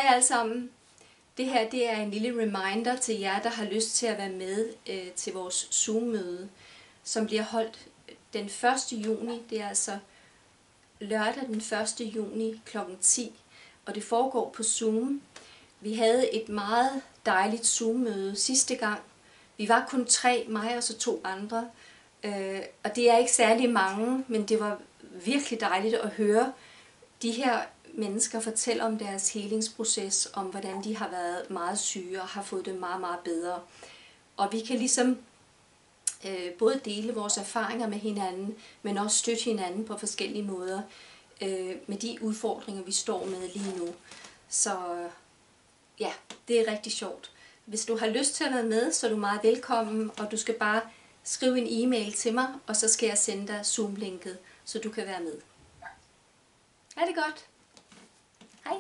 Hej alle sammen. Det her er en lille reminder til jer, der har lyst til at være med til vores Zoom-møde, som bliver holdt den 1. juni. Det er altså lørdag den 1. juni kl. 10, og det foregår på Zoom. Vi havde et meget dejligt Zoom-møde sidste gang. Vi var kun 3, mig og så 2 andre. Og det er ikke særlig mange, men det var virkelig dejligt at høre de her mennesker fortælle om deres helingsproces, om hvordan de har været meget syge og har fået det meget, meget bedre. Og vi kan ligesom både dele vores erfaringer med hinanden, men også støtte hinanden på forskellige måder med de udfordringer, vi står med lige nu. Så ja, det er rigtig sjovt. Hvis du har lyst til at være med, så er du meget velkommen, og du skal bare skrive en e-mail til mig, og så skal jeg sende dig Zoom-linket, så du kan være med. Ha' det godt. Hej.